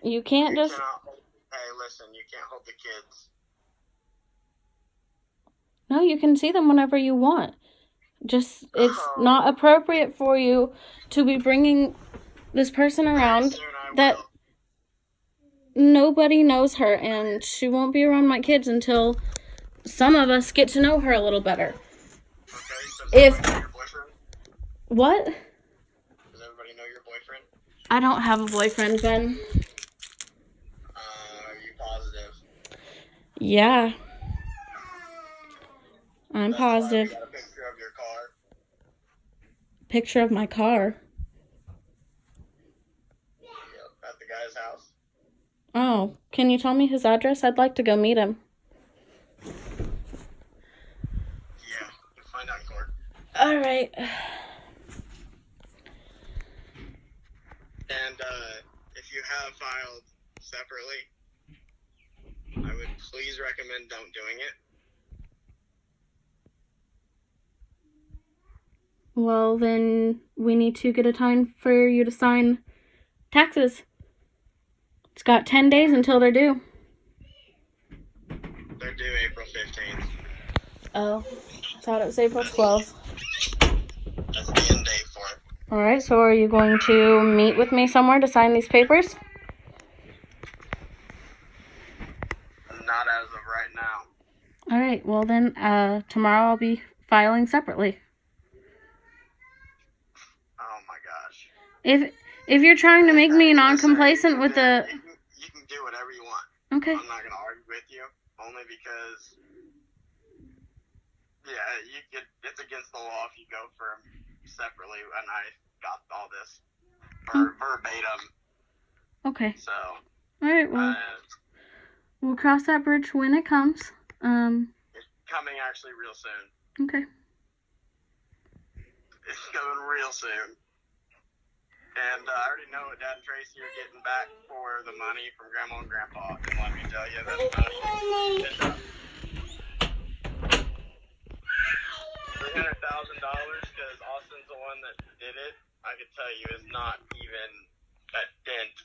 You can't just... Hey, listen, you can't hold the kids. No, you can see them whenever you want. Just, it's not appropriate for you to be bringing this person around that nobody knows her, and she won't be around my kids until some of us get to know her a little better. Okay, so does everybody know your boyfriend? What? Does everybody know your boyfriend? I don't have a boyfriend, Ben. Are you positive? Yeah. I'm positive. You got a picture of your car? Picture of my car? Yep, at the guy's house. Oh, can you tell me his address? I'd like to go meet him. Yeah, you'll find out in court. All right. And if you have filed separately, I would please recommend don't doing it. Well, then we need to get a time for you to sign taxes. It's got 10 days until they're due. They're due April 15th. Oh, I thought it was April 12th. That's the end date for it. Alright, so are you going to meet with me somewhere to sign these papers? Not as of right now. Alright, well then, tomorrow I'll be filing separately. Oh my gosh. If you're trying to make me non-complacent with the... You can do whatever you want. Okay. I'm not going to argue with you, only because, yeah, it's against the law if you go for them separately, and I got all this verbatim. Okay. So. Alright, well, we'll cross that bridge when it comes. It's coming actually real soon. Okay. It's coming real soon. And I already know what Dad and Tracy are getting back for the money from Grandma and Grandpa. And let me tell you, that money is up. $300,000, because Austin's the one that did it, I can tell you, is not even a dent.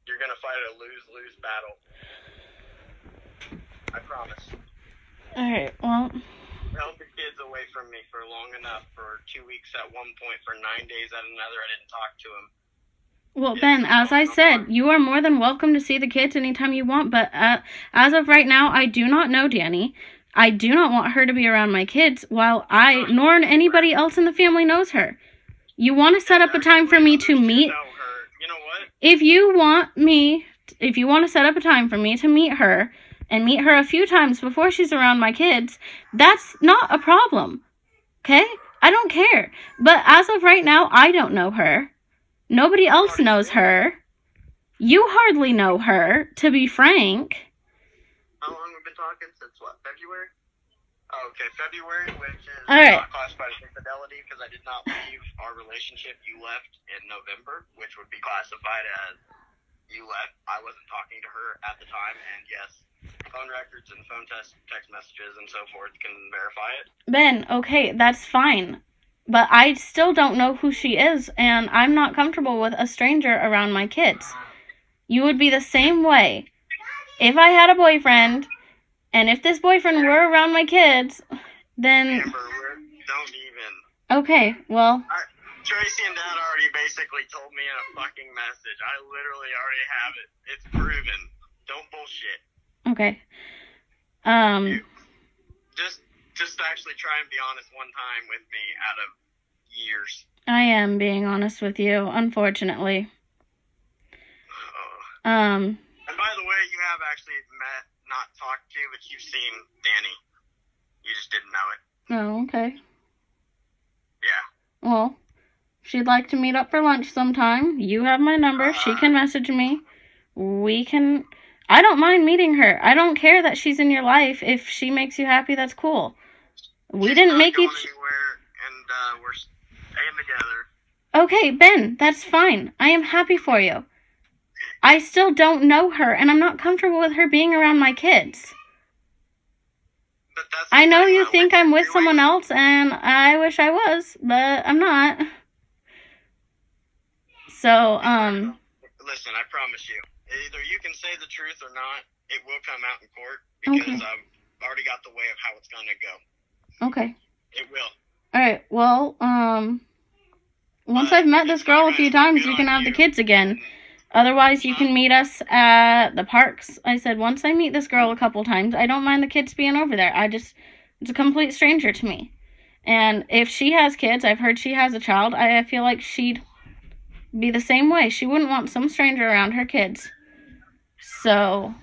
You're going to fight a lose-lose battle. I promise. Alright, well... Held the kids away from me for long enough, for 2 weeks at one point, for 9 days at another. I didn't talk to him. Well, Ben, as I said, you are more than welcome to see the kids anytime you want, but as of right now, I do not know Danny. I do not want her to be around my kids, while I, nor anybody else in the family knows her. You want to set up a time for me to meet... You know what? If you want to set up a time for me to meet her, and meet her a few times before she's around my kids, that's not a problem. Okay? I don't care. But as of right now, I don't know her. Nobody else knows her. You hardly know her, to be frank. How long have we been talking? Since what, February? Oh, okay, February, which is not classified as infidelity, because I did not leave our relationship. You left in November, which would be classified as you left. I wasn't talking to her at the time, and yes, phone records and phone text messages and so forth can verify it. Ben, okay, that's fine. But I still don't know who she is, and I'm not comfortable with a stranger around my kids. You would be the same way. If I had a boyfriend, and if this boyfriend were around my kids, then... Amber, don't even. Okay, well... Tracy and Dad already basically told me in a fucking message. I literally already have it. It's proven. Don't bullshit. Okay. Just actually try and be honest one time with me out of years. I am being honest with you, unfortunately. And by the way, you have actually met, not talked to, but you've seen Danny. You just didn't know it. Oh, okay. Yeah. Well, she'd like to meet up for lunch sometime. You have my number. She can message me. We can... I don't mind meeting her. I don't care that she's in your life. If she makes you happy, that's cool. We didn't make each... and we're staying together. Okay, Ben, that's fine. I am happy for you. I still don't know her, and I'm not comfortable with her being around my kids. But that's I know you think I'm with someone else, and I wish I was, but I'm not. So, Listen, I promise you. Either you can say the truth or not. It will come out in court because I've already got the way of how it's going to go. Okay. It will. All right. Well, once I've met this girl a few times, you can have the kids again. Otherwise, you can meet us at the parks. I said, once I meet this girl a couple times, I don't mind the kids being over there. It's a complete stranger to me. And if she has kids, I've heard she has a child, I feel like she'd be the same way. She wouldn't want some stranger around her kids. So,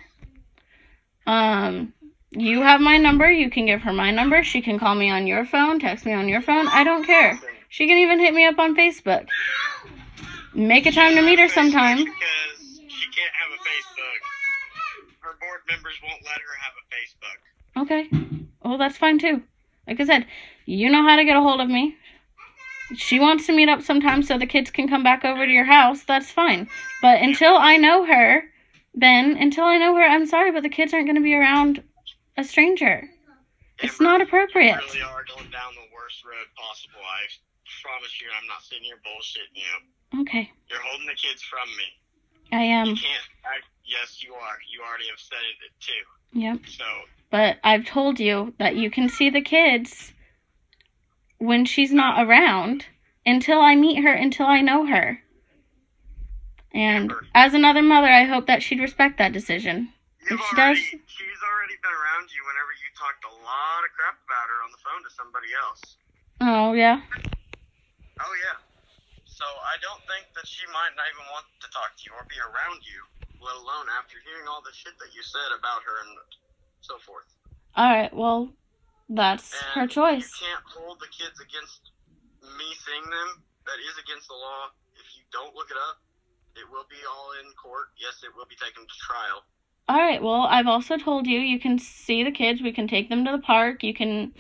you have my number. You can give her my number. She can call me on your phone, text me on your phone. I don't care. She can even hit me up on Facebook. Make a time to meet her sometime. Because she can't have a Facebook. Her board members won't let her have a Facebook. Okay. Well, that's fine too. Like I said, you know how to get a hold of me. She wants to meet up sometime so the kids can come back over to your house. That's fine. But until I know her, Ben, I'm sorry, but the kids aren't going to be around a stranger. It's not appropriate. You really are going down the worst road possible. I promise you, I'm not sitting here bullshitting you. Okay. You're holding the kids from me. I am. You can't. Yes, you are. You already have said it too. Yep. So. But I've told you that you can see the kids when she's not around until I meet her, until I know her. And as another mother, I hope that she'd respect that decision. If she does. She's already been around you whenever you talked a lot of crap about her on the phone to somebody else. Oh, yeah? Oh, yeah. So I don't think that she might not even want to talk to you or be around you, let alone after hearing all the shit that you said about her and so forth. Alright, well, that's her choice. You can't hold the kids against me seeing them. That is against the law. If you don't look it up, it will be all in court. Yes, it will be taken to trial. Alright, well, I've also told you, you can see the kids, we can take them to the park, you can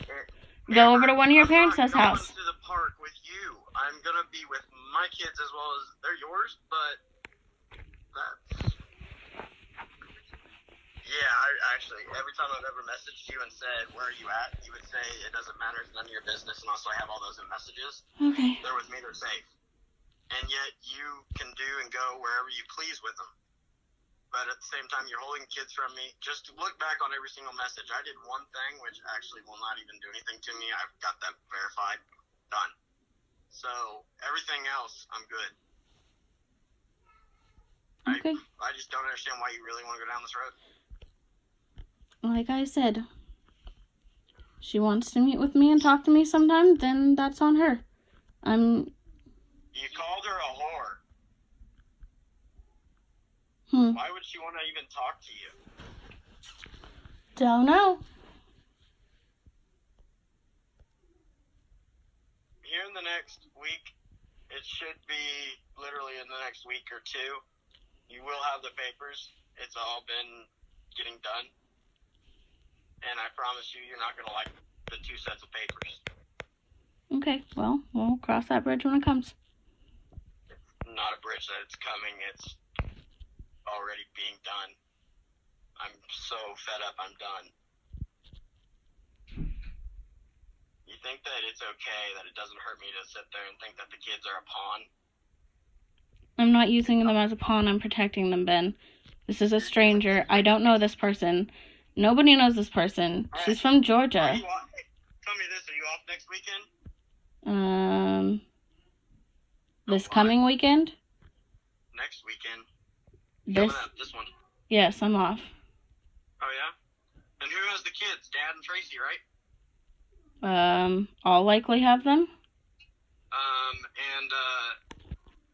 go over to one of your parents' house. I'm not going to the park with you. I'm going to be with my kids as well as they're yours, but that's... Yeah, actually, every time I've ever messaged you and said, where are you at, you would say, it doesn't matter, it's none of your business, and also I have all those in messages. Okay. They're with me, they're safe. And yet, you can do and go wherever you please with them. But at the same time, you're holding kids from me. Just look back on every single message. I did one thing, which actually will not even do anything to me. I've got that verified. Done. So, everything else, I'm good. Okay. I just don't understand why you really want to go down this road. Like I said, she wants to meet with me and talk to me sometime, then that's on her. You called her a whore. Why would she want to even talk to you? Don't know. Here in the next week, it should be literally in the next week or two, you will have the papers. It's all been getting done. And I promise you, you're not going to like the 2 sets of papers. Okay, well, we'll cross that bridge when it comes. It's not a bridge that it's coming. It's already being done. I'm so fed up. I'm done. You think that it's okay, that it doesn't hurt me to sit there and think that the kids are a pawn? I'm not using them as a pawn. I'm protecting them, Ben. This is a stranger. I don't know this person. Nobody knows this person. Right. She's from Georgia. Tell me this, are you off next weekend? This coming weekend? Next weekend. This one. Yes, I'm off. Oh, yeah? And who has the kids? Dad and Tracy, right? I'll likely have them.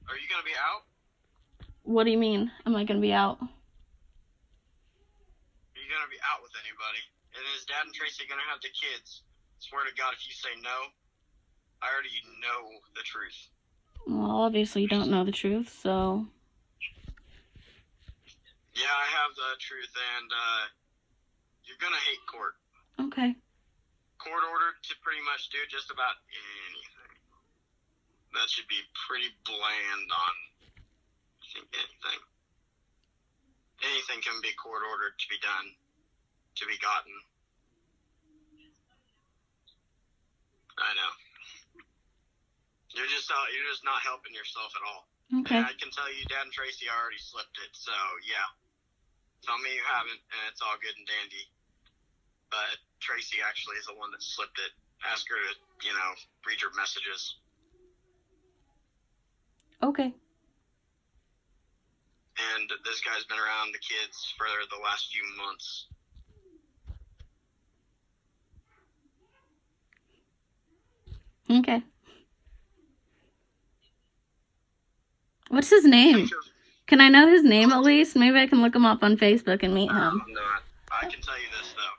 Are you gonna be out? What do you mean? Am I gonna be out? Are you gonna be out with anybody? And is Dad and Tracy gonna have the kids? Swear to God, if you say no, I already know the truth. Well, obviously you don't know the truth, so... Yeah, I have the truth, and, you're gonna hate court. Okay. Court ordered to pretty much do just about anything. That should be pretty bland on, I think, anything. Anything can be court ordered to be done, to be gotten. I know. You're just not helping yourself at all. Okay. And I can tell you, Dad and Tracy already slipped it. So yeah, tell me you haven't, and it's all good and dandy. But Tracy actually is the one that slipped it. Ask her to, read your messages. Okay. And this guy's been around the kids for the last few months. Okay. What's his name? Can I know his name at least? Maybe I can look him up on Facebook and meet him. I'm not. I can tell you this, though.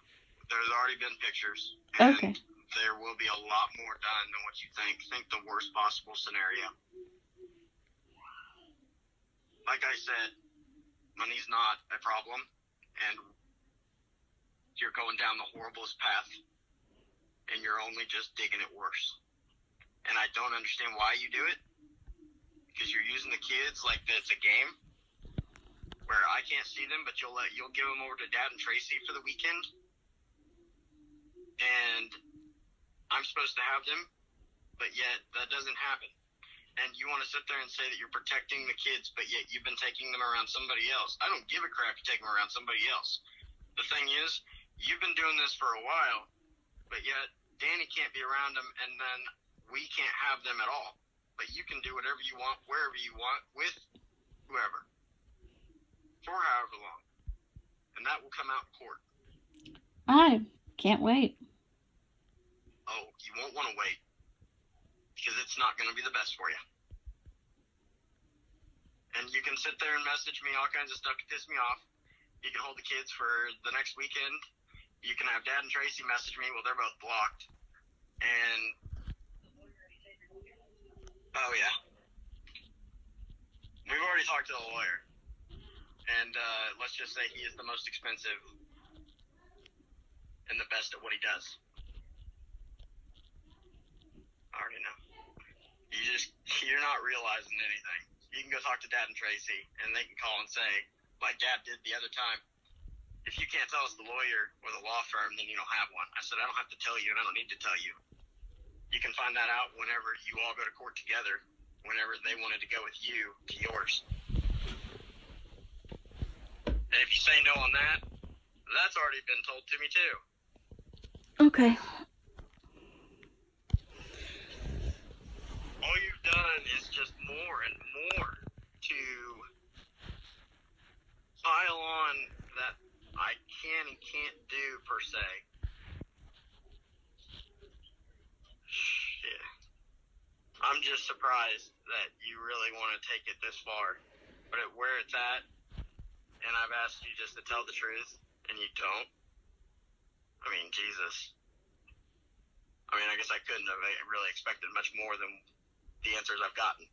There's already been pictures. Okay. There will be a lot more done than what you think. Think the worst possible scenario. Like I said, money's not a problem, and you're going down the horriblest path, and you're only just digging it worse. And I don't understand why you do it. Because you're using the kids like it's a game where I can't see them, but you'll give them over to Dad and Tracy for the weekend, and I'm supposed to have them, but yet that doesn't happen. And you want to sit there and say that you're protecting the kids, but yet you've been taking them around somebody else. I don't give a crap if you take them around somebody else. The thing is, you've been doing this for a while, but yet Danny can't be around them, and then we can't have them at all. But you can do whatever you want, wherever you want, with whoever, for however long. And that will come out in court. I can't wait. Oh, you won't want to wait. Because it's not going to be the best for you. And you can sit there and message me all kinds of stuff to piss me off. You can hold the kids for the next weekend. You can have Dad and Tracy message me. Well, they're both blocked. And oh, yeah. We've already talked to the lawyer. And let's just say he is the most expensive and the best at what he does. I already know. You're not realizing anything. You can go talk to Dad and Tracy, and they can call and say, like Dad did the other time, if you can't tell us the lawyer or the law firm, then you don't have one. I said, I don't have to tell you, and I don't need to tell you. You can find that out whenever you all go to court together, whenever they wanted to go with you to yours. And if you say no on that, that's already been told to me too. Okay. All you've done is just more and more to pile on that I can and can't do per se. Shit. I'm just surprised that you really want to take it this far. But at where it's at, and I've asked you just to tell the truth, and you don't. I mean, Jesus. I mean, I guess I couldn't have really expected much more than the answers I've gotten.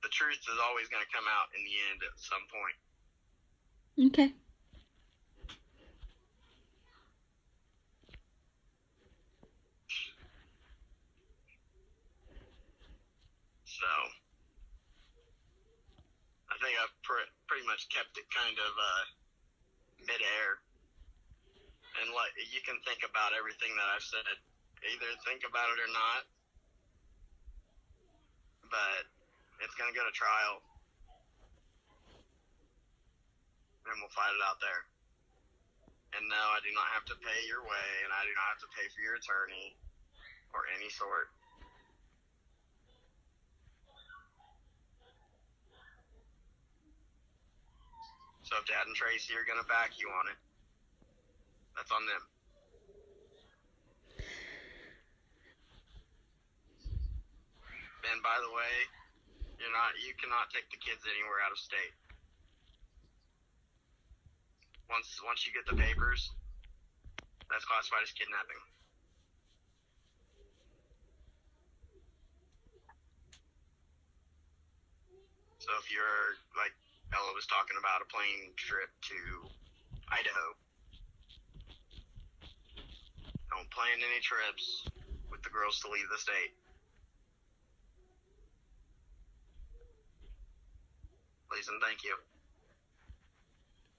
The truth is always going to come out in the end at some point. Okay. So, I think I've pretty much kept it kind of mid-air. And you can think about everything that I've said. Either think about it or not. But it's going to go to trial. And we'll fight it out there. And no, I do not have to pay your way, and I do not have to pay for your attorney or any sort. So if Dad and Tracy are going to back you on it, that's on them. And by the way, you cannot take the kids anywhere out of state. Once you get the papers, that's classified as kidnapping. So if you're, like Ella was talking about, a plane trip to Idaho, don't plan any trips with the girls to leave the state. Please and thank you. It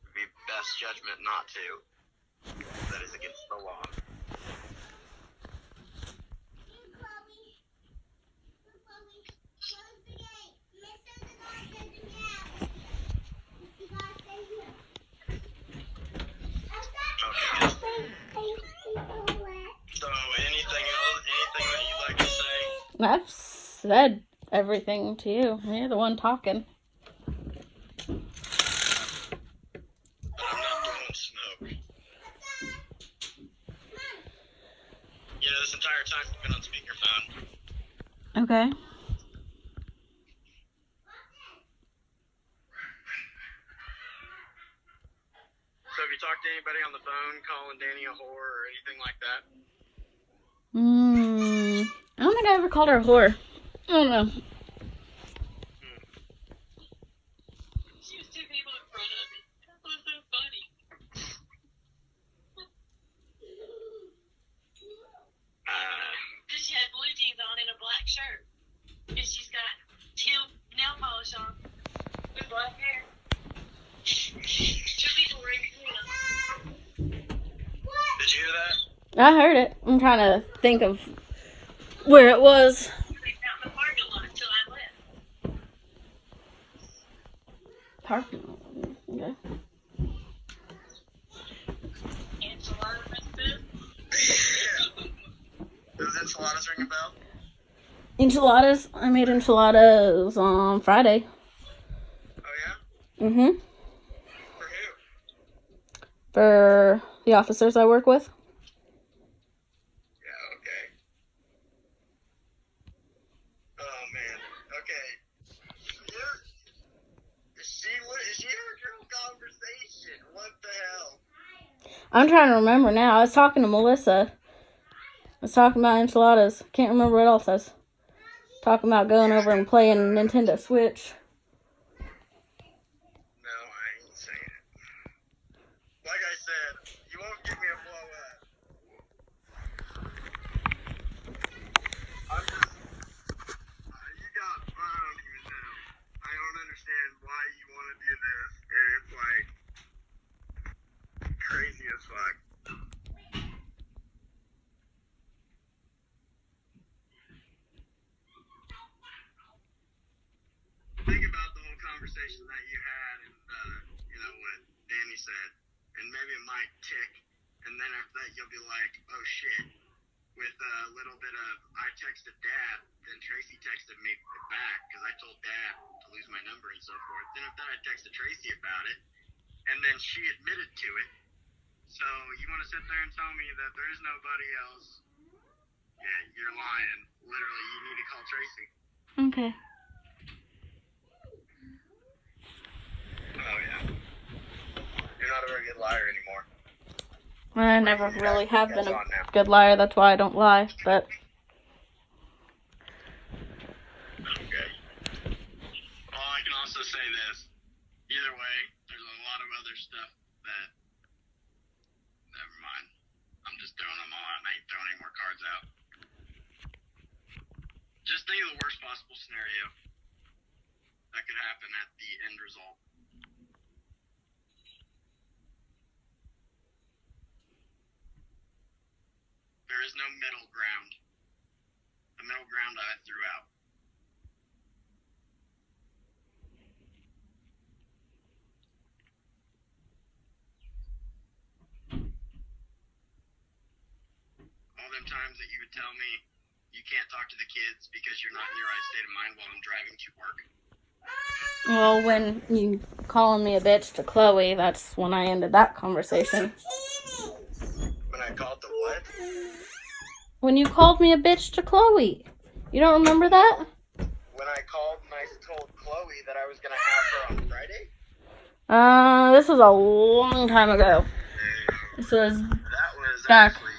would be best judgment not to. That is against the law. So, anything else? Anything that you'd like to say? I've said everything to you. You're the one talking. But I'm not blowing smoke. You know, this entire time you've been on speakerphone. Okay. So have you talked to anybody on the phone calling Danny a whore or anything like that? I don't think I ever called her a whore. I don't know. She was two people in front of me. That was so funny. Because she had blue jeans on and a black shirt. And she's got teal nail polish on with black hair. Two people were in between us. Did you hear that? I heard it. I'm trying to think of where it was. They found the parking lot until I left. Parking lot. Okay. Enchilada food. Does enchiladas ring a bell? Enchiladas. I made enchiladas on Friday. Oh, yeah? Mm-hmm. For who? For the officers I work with. Yeah, okay. Oh, man. Okay. She heard your whole conversation. What the hell? I'm trying to remember now. I was talking to Melissa. I was talking about enchiladas. Can't remember what else I was talking about going over and playing Nintendo Switch. No, I ain't saying it. Like I said, you won't give me a blow up. I'm just... you got... I don't even know. I don't understand why you want to do this. And it's like... crazy as fuck. Think about the whole conversation that you had and, you know, what Danny said. And maybe it might tick. And then after that, you'll be like, oh, shit. With a little bit of, I texted Dad, then Tracy texted me back because I told Dad to lose my number and so forth. Then after that, I texted Tracy about it. And then she admitted to it. So you want to sit there and tell me that there is nobody else? Yeah, you're lying. Literally, you need to call Tracy. Okay. Oh, yeah. You're not a very good liar anymore. I never really have been a good liar. That's why I don't lie. But okay. Well, I can also say this. Either way, there's a lot of other stuff that... Never mind. I'm just throwing them all out and I ain't throwing any more cards out. Just think of the worst possible scenario that could happen at the end result. There is no middle ground. The middle ground I threw out. All them times that you would tell me you can't talk to the kids because you're not in your right state of mind while I'm driving to work. well, when you calling me a bitch to Chloe, that's when I ended that conversation. When I called the what? When you called me a bitch to Chloe. You don't remember that? When I called and I told Chloe that I was going to have her on Friday? This was a long time ago. This was That was back. actually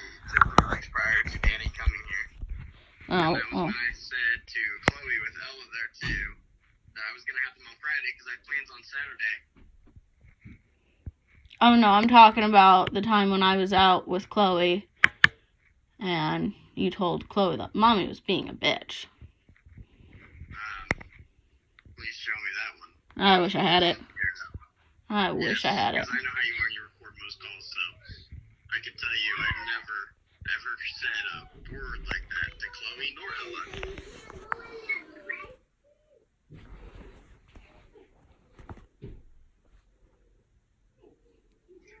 2 weeks prior to Danny coming here. And then when I said to Chloe with Ella there too, that I was going to have them on Friday because I had plans on Saturday. Oh no, I'm talking about the time when I was out with Chloe and you told Chloe that Mommy was being a bitch. Please show me that one. I wish I had it. Here's that one. I wish I had it. Because I know how you are and you record most calls, so I can tell you I never, ever said a word like that to Chloe nor Ella.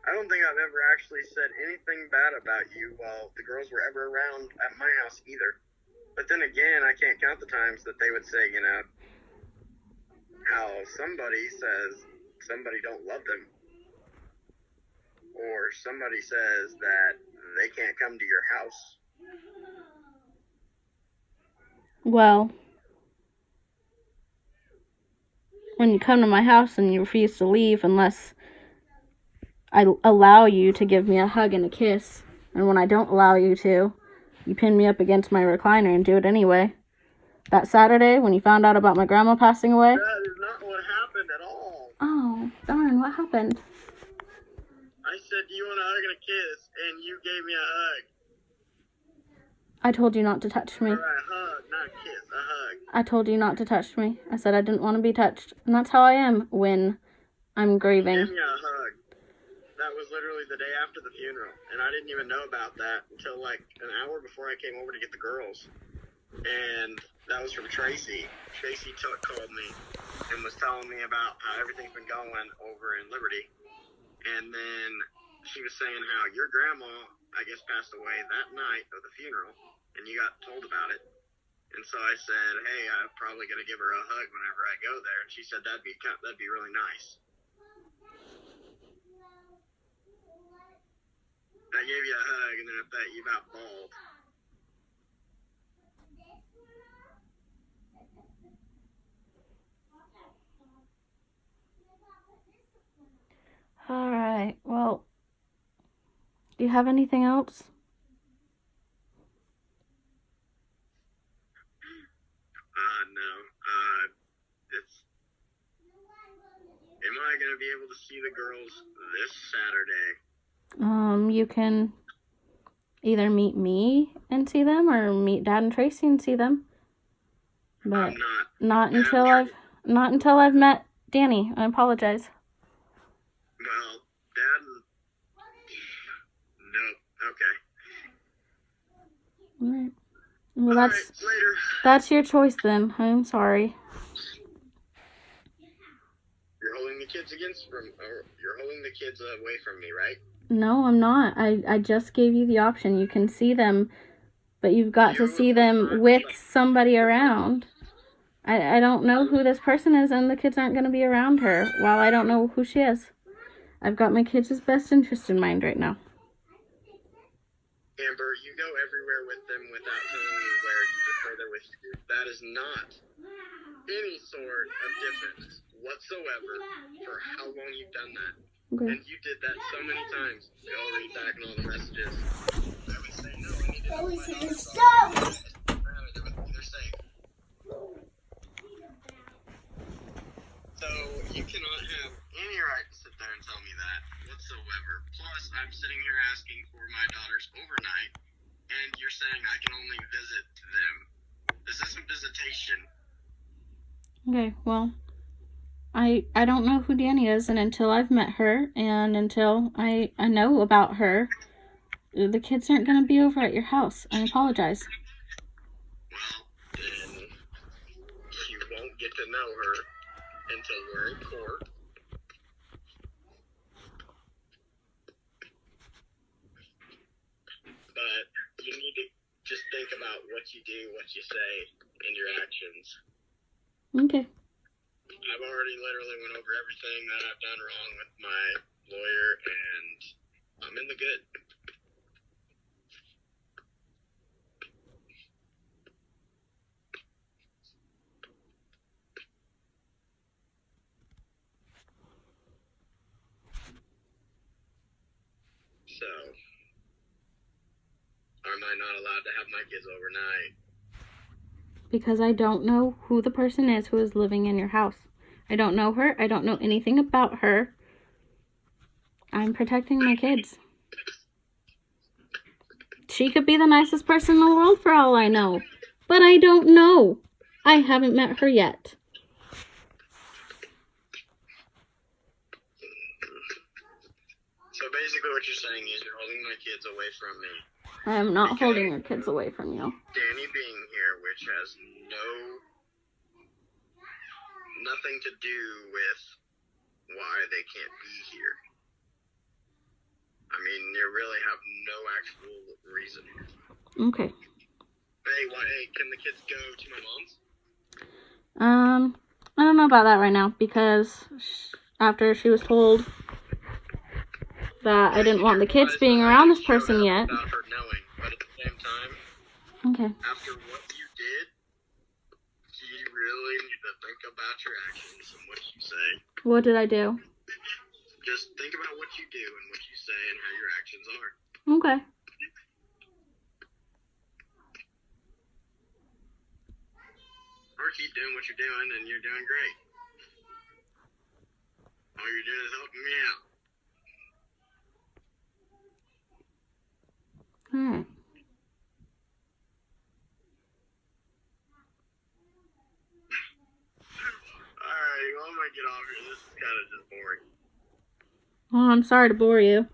I don't think I've ever actually said anything bad about you while the girls were ever around at my house either. But then again, I can't count the times that they would say, you know, how somebody says somebody don't love them. Or somebody says that they can't come to your house. Well, when you come to my house and you refuse to leave unless I allow you to give me a hug and a kiss, and when I don't allow you to, you pin me up against my recliner and do it anyway. That Saturday, when you found out about my grandma passing away? That is not what happened at all. Oh, darn, what happened? I said, do you want a hug and a kiss? And you gave me a hug. I told you not to touch me. Or a hug, not a kiss, a hug. I told you not to touch me. I said I didn't want to be touched. And that's how I am when I'm grieving. You gave me a hug. That was literally the day after the funeral. And I didn't even know about that until like an hour before I came over to get the girls. And that was from Tracy. Tracy called me and was telling me about how everything's been going over in Liberty. And then she was saying how your grandma, I guess, passed away that night of the funeral, and you got told about it. And so I said, hey, I'm probably going to give her a hug whenever I go there. And she said that'd be really nice. I gave you a hug, and then I bet you about bawled. All right, well, do you have anything else? No. Am I going to be able to see the girls this Saturday? You can either meet me and see them or meet Dad and Tracy and see them. But not until I've met Danny. I apologize. Well, Dad, no, okay. All right. Well, that's your choice then. I'm sorry. You're holding the kids you're holding the kids away from me, right? No, I'm not. I just gave you the option. You can see them, but you've got to see them with somebody around. I don't know who this person is, and the kids aren't going to be around her while I don't know who she is. I've got my kids' best interest in mind right now. Amber, you go everywhere with them without telling me where you just go there with you. That is not any sort of difference whatsoever for how long you've done that. Okay. And you did that so many times. I'll read back on all the messages. I would say no, I need to know my daughter's they're safe. So you cannot have any right to sit there and tell me that whatsoever. Plus, I'm sitting here asking for my daughters overnight, and you're saying I can only visit them. This isn't visitation. Okay, well, I don't know who Danny is, and until I've met her, and until I know about her, the kids aren't going to be over at your house. I apologize. Well, then you won't get to know her until we're in court. But you need to just think about what you do, what you say, and your actions. Okay. I've already literally went over everything that I've done wrong with my lawyer, and I'm in the good. So, am I not allowed to have my kids overnight? Because I don't know who the person is who is living in your house. I don't know her. I don't know anything about her. I'm protecting my kids. She could be the nicest person in the world for all I know. But I don't know. I haven't met her yet. So basically what you're saying is you're holding my kids away from me. I am not holding your kids away from you. Danny being here, which has nothing to do with why they can't be here. I mean, you really have no actual reason. Okay. Hey, can the kids go to my mom's? I don't know about that right now, because after she was told that I didn't want the kids being around this person yet. Without her knowing, but at the same time, okay. After what you did, you really need to think about your actions and what you say. What did I do? Just think about what you do and what you say and how your actions are. Okay. Or keep doing what you're doing and you're doing great. All you're doing is helping me out. Alright. Alright, well, I'm gonna get off here. This is kind of just boring. Oh, I'm sorry to bore you.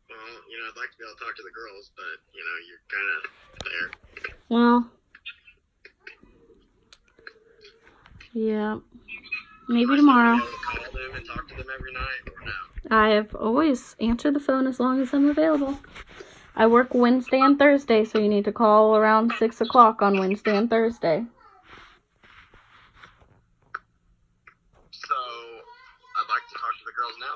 Well, I'd like to be able to talk to the girls, but, you're kind of there. Well. Yeah. Maybe tomorrow. Am I supposed to be able to call them and talk to them every night, or no? I have always answered the phone as long as I'm available. I work Wednesday and Thursday, so you need to call around 6 o'clock on Wednesday and Thursday. So, I'd like to talk to the girls now,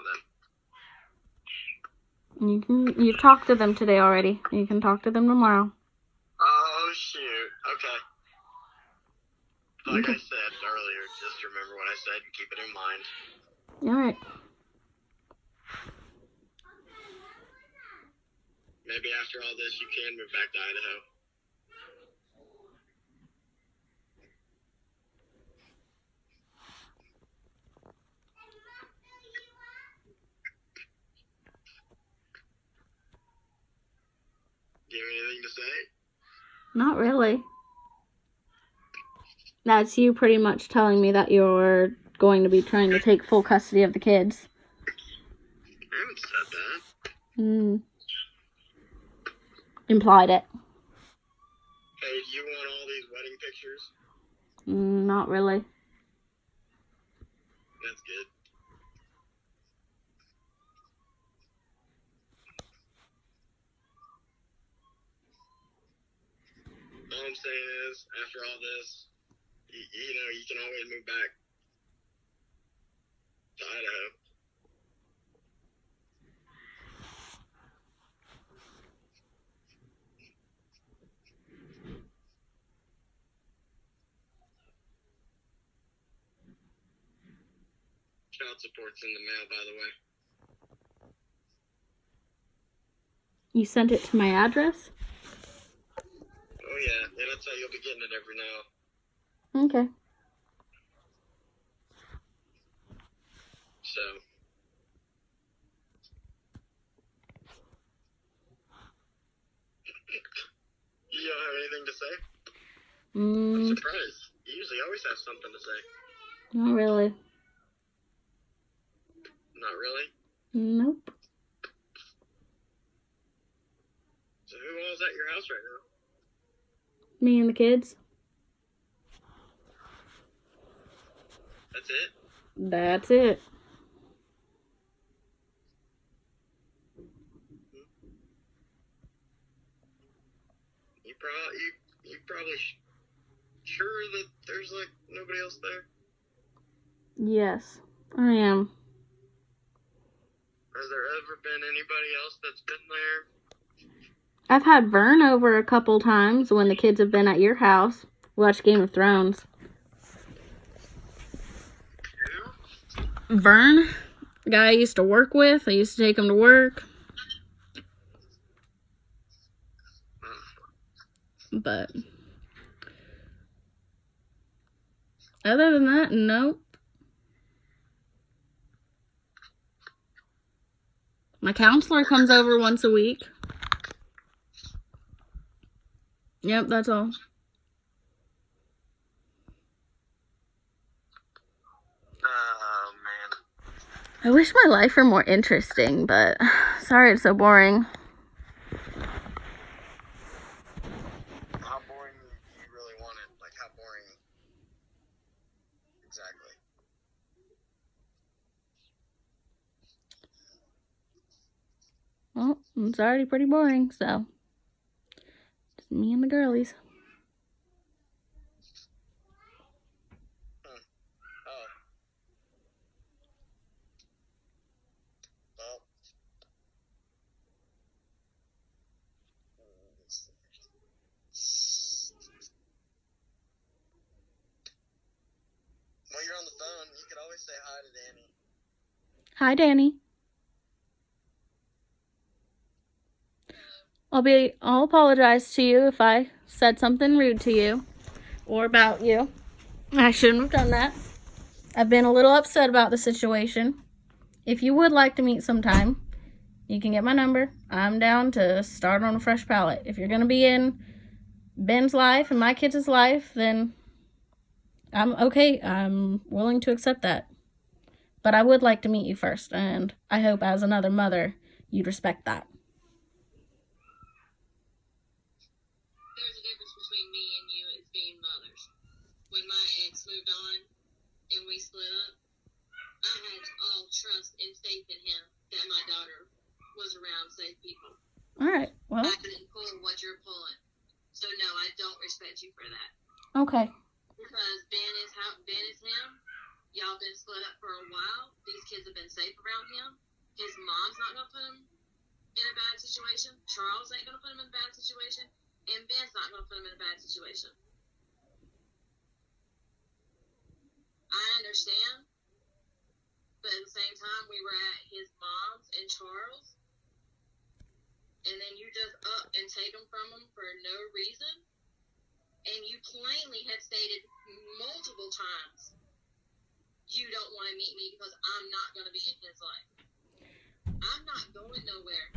then. You've talked to them today already. You can talk to them tomorrow. Oh, shoot. Okay. Like I said earlier, just remember what I said and keep it in mind. Alright. Maybe after all this, you can move back to Idaho. Do you have anything to say? Not really. That's you pretty much telling me that you're going to be trying to take full custody of the kids. I haven't said that. Implied it. Hey, do you want all these wedding pictures? Not really. That's good. All I'm saying is, after all this, you can always move back to Idaho. Child support's in the mail, by the way. You sent it to my address? Oh yeah, that's how you'll be getting it every now. Okay. So. You don't have anything to say? I'm surprised. You usually always have something to say. Not really. Not really? Nope. So who all's at your house right now? Me and the kids. That's it? That's it. You probably sure that there's nobody else there? Yes, I am. Has there ever been anybody else that's been there? I've had Vern over a couple times when the kids have been at your house. Watch Game of Thrones. Who? Vern, the guy I used to work with. I used to take him to work. But other than that, nope. My counselor comes over once a week. Yep, that's all. Oh, man. I wish my life were more interesting, but sorry it's so boring. How boring do you really want it? Like, how boring exactly? Well, it's already pretty boring, so just me and the girlies. While you're on the phone, you could always say hi to Danny. Hi, Danny. I'll apologize to you if I said something rude to you or about you. I shouldn't have done that. I've been a little upset about the situation. If you would like to meet sometime, you can get my number. I'm down to start on a fresh palette. If you're going to be in Ben's life and my kids' life, then I'm okay. I'm willing to accept that. But I would like to meet you first, and I hope as another mother, you'd respect that. There's a difference between me and you as being mothers. When my ex moved on and we split up, I had all trust and faith in him that my daughter was around safe people. All right, well. I didn't pull what you're pulling. So, no, I don't respect you for that. Okay. Because Ben is him. Y'all been split up for a while. These kids have been safe around him. His mom's not going to put him in a bad situation. Charles ain't going to put him in a bad situation. And Ben's not going to put him in a bad situation. I understand. But at the same time, we were at his mom's and Charles. And then you just up and take them from him for no reason. And you plainly have stated multiple times you don't want to meet me because I'm not going to be in his life. I'm not going nowhere.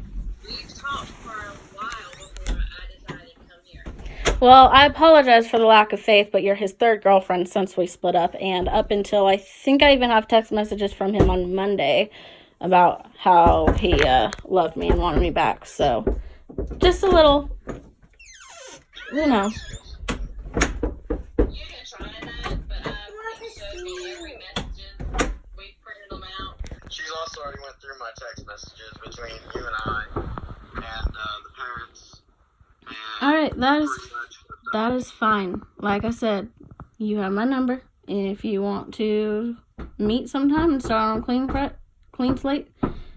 We've talked for a while before I decided to come here. Well, I apologize for the lack of faith, but you're his third girlfriend since we split up. And up until I think I even have text messages from him on Monday about how he loved me and wanted me back. So, just a little, you know. You can try that, but you showed me every messages. We printed them out. She's also already went through my text messages between you and I and the parents. And alright, that is fine. Like I said, you have my number. If you want to meet sometime and start on a clean slate,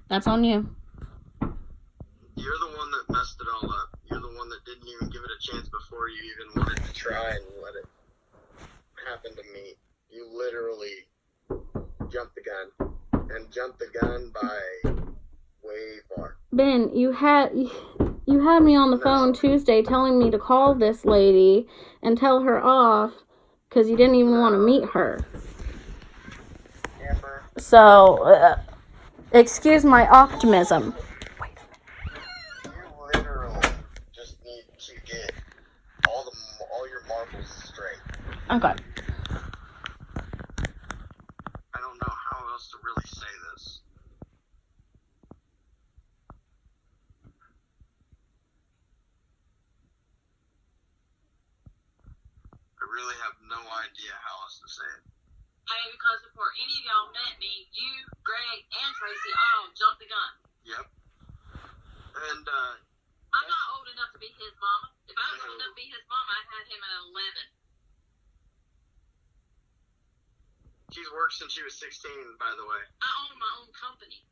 that's on you. You're the one that messed it all up. You're the one that didn't even give it a chance before you even wanted to try and let it happen to me. You literally jumped the gun. And jumped the gun by way far. Ben, you had me on the phone Tuesday telling me to call this lady and tell her off because you didn't even want to meet her. Amber. So, excuse my optimism. You literally just need to get all your marbles straight. Okay. I don't know how else to really say this. I really have no idea how else to say it. Hey, because before any of y'all met me, you, Greg, and Tracy all jumped the gun. Yep. And, I'm not old enough to be his mama. If I was old enough to be his mama, I'd had him at 11. she's worked since she was 16, by the way. I own my own company.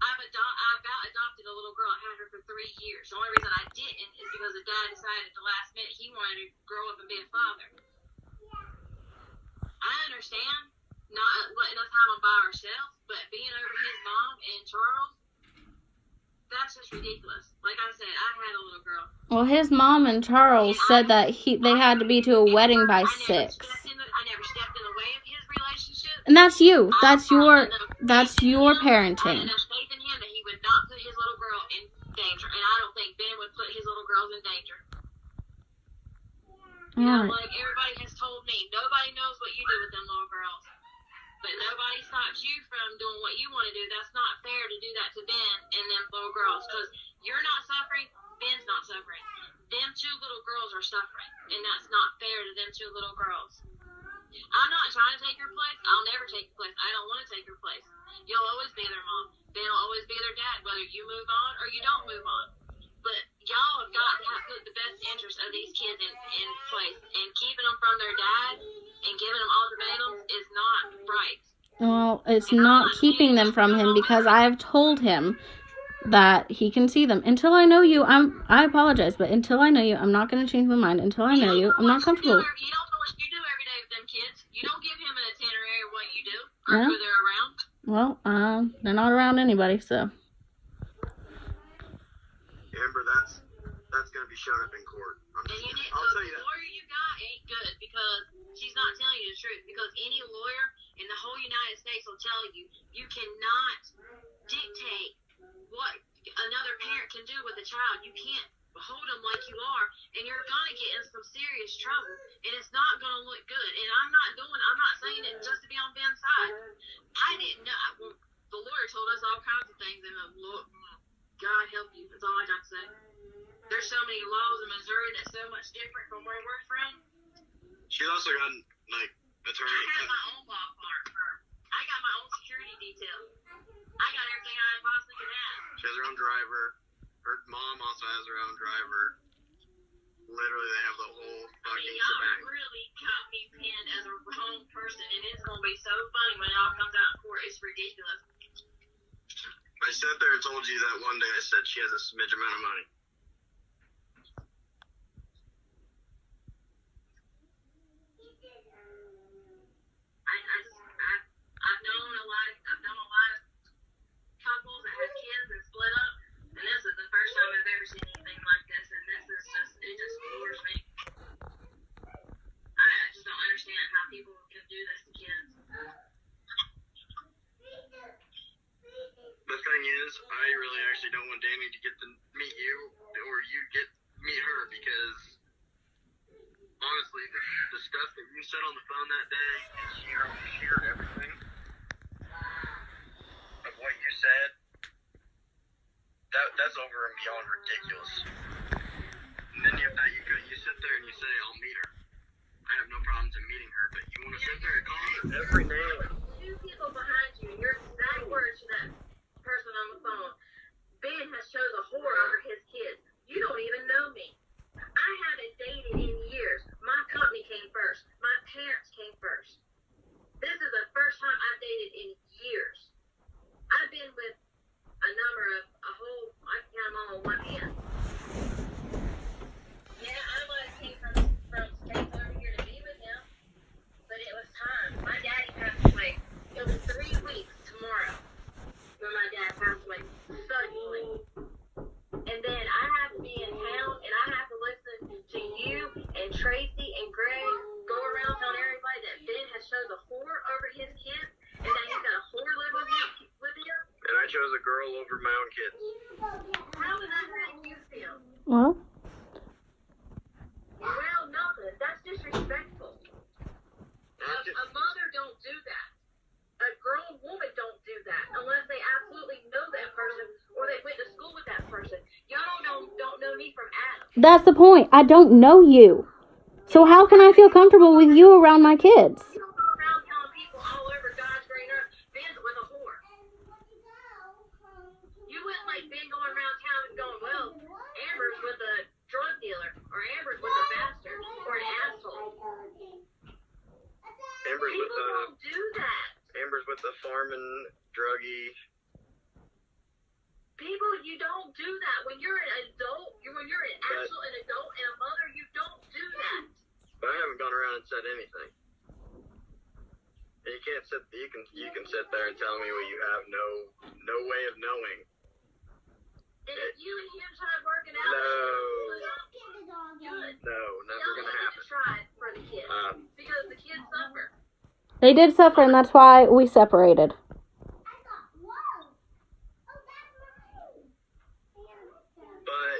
I about adopted a little girl. I had her for 3 years. The only reason I didn't is because the dad decided at the last minute he wanted to grow up and be a father. I understand not letting us have him by ourselves, but being over his mom and Charles, that's just ridiculous. Like I said, I had a little girl. Well, his mom and Charles said that they had to be to a wedding by 6. I never stepped in the way of his relationship. And that's you. That's your parenting. I had enough faith in him that he would not put his little girl in danger. And I don't think Ben would put his little girls in danger. You know, like everybody has told me, nobody knows what you do with them little girls. But nobody stops you from doing what you want to do. That's not fair to do that to Ben and them little girls. Because you're not suffering, Ben's not suffering. Them two little girls are suffering. And that's not fair to them two little girls. I'm not trying to take your place. I'll never take your place. I don't want to take your place. You'll always be their mom. Ben will always be their dad, whether you move on or you don't move on. But y'all have got to put the best interest of these kids in place. And keeping them from their dad and giving them ultimatums is not right. Well, it's not keeping them from him because I have told him that he can see them. Until I know you, I apologize, but until I know you, I'm not going to change my mind. Until I know you, I'm not comfortable. You don't know what you do every day with them kids. You don't give him an itinerary of what you do or who they're around. Well, they're not around anybody, so. Amber, that's going to be shown up in court. I'll tell you that. The lawyer you got ain't good because she's not telling you the truth. Because any lawyer in the whole United States will tell you you cannot dictate what another parent can do with a child. You can't hold them like you are, and you're gonna get in some serious trouble, and it's not gonna look good. And I'm not saying it just to be on Ben's side. I didn't know. The lawyer told us all kinds of things, and God help you. That's all I got to say. There's so many laws in Missouri that's so much different from where we're from. She's also got attorney. I have my own law firm. I got my own security detail. I got everything I possibly can have. She has her own driver. Her mom also has her own driver. Literally, they have the whole fucking shebang. Y'all really got me pinned as a wrong person, and it's gonna be so funny when it all comes out in court. It's ridiculous. I sat there and told you that one day. I said she has a smidge amount of money. I've known a lot of couples that have kids and split up, and this is the first time I've ever seen anything like this, and it just floors me. I just don't understand how people can do this to kids. The thing is, I really actually don't want Danny to get to meet you, or you meet her, because honestly, the stuff that you said on the phone that day, and she heard everything of what you said, that's over and beyond ridiculous. And then you sit there and you say, I'll meet her. I have no problems in meeting her, but you want to sit there and call her every name. Two people behind you, and your exact words to that person on the phone, Ben has chose a whore over his kids. You don't even know me. I haven't dated in years. My company came first. My parents came first. This is the first time I've dated in years. I've been with a number of I can count them all on one hand. Yeah, I might have came from states over here to be with him, but it was time. My daddy passed away. It was 3 weeks tomorrow when my dad passed away suddenly. And then I have to be in town, and I have to listen to you and Tracy and Greg go around telling everybody that Ben has chosen a whore over his kids, and that he's got a whore live with him. And I chose a girl over my own kids. How does that make you feel? Well, nothing. That's disrespectful. A mother don't do that. A grown woman don't do that unless they absolutely know that person or they went to school with that person. Y'all don't know me from Adam. That's the point. I don't know you. So how can I feel comfortable with you around my kids? You don't go around telling people all over God's green earth, Ben's with a whore. You wouldn't like Ben going around town and going, well, Amber's with a drug dealer, or Amber's with a bastard, or an asshole. People don't do that. Amber's with the farming druggie. People, you don't do that. When you're an adult, when you're an adult and a mother, you don't do that. But I haven't gone around and said anything. And you can't sit. You can sit there and tell me what you have no way of knowing. And if you and him try working out, no, never gonna happen. Try for the kids because the kids suffer. They did suffer, and that's why we separated. But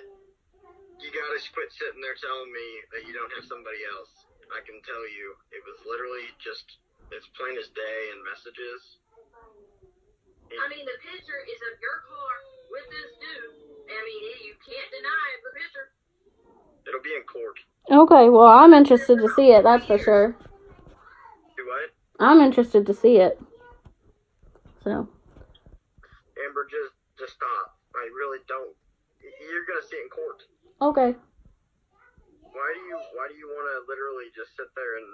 you gotta quit sitting there telling me that you don't have somebody else. I can tell you, it was literally just It's plain as day in messages. I mean, the picture is of your car with this dude. I mean, you can't deny it, the picture. It'll be in court. Okay, well, I'm interested to see it, that's for sure. Do what? I'm interested to see it. So. Amber, just stop. I really don't. You're gonna see it in court. Okay. Why do you want to literally just sit there and?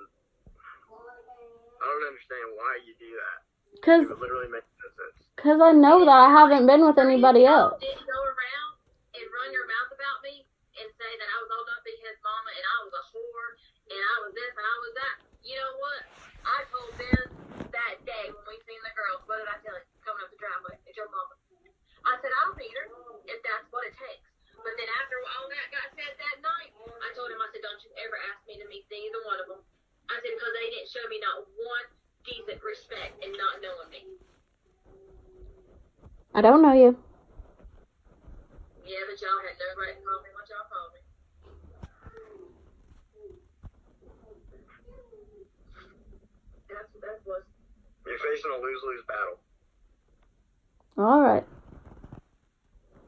I don't understand why you do that. Cause. It would literally make no sense. Cause I know that I haven't been with anybody else. Didn't go around and run your mouth about me and say that I was old enough to be his mama and I was a whore and I was this and I was that. You know what? I told Ben that day when we seen the girls. What did I tell him? Coming up the driveway, it's your mama. I said I'll meet her if that's what it takes. But then after all that got said that night, I told him, I said, don't you ever ask me to meet either one of them. I said, because they didn't show me not one decent respect and not knowing me. I don't know you. Yeah, but y'all had no right to call me what y'all called me. That was. You're facing a lose-lose battle. All right.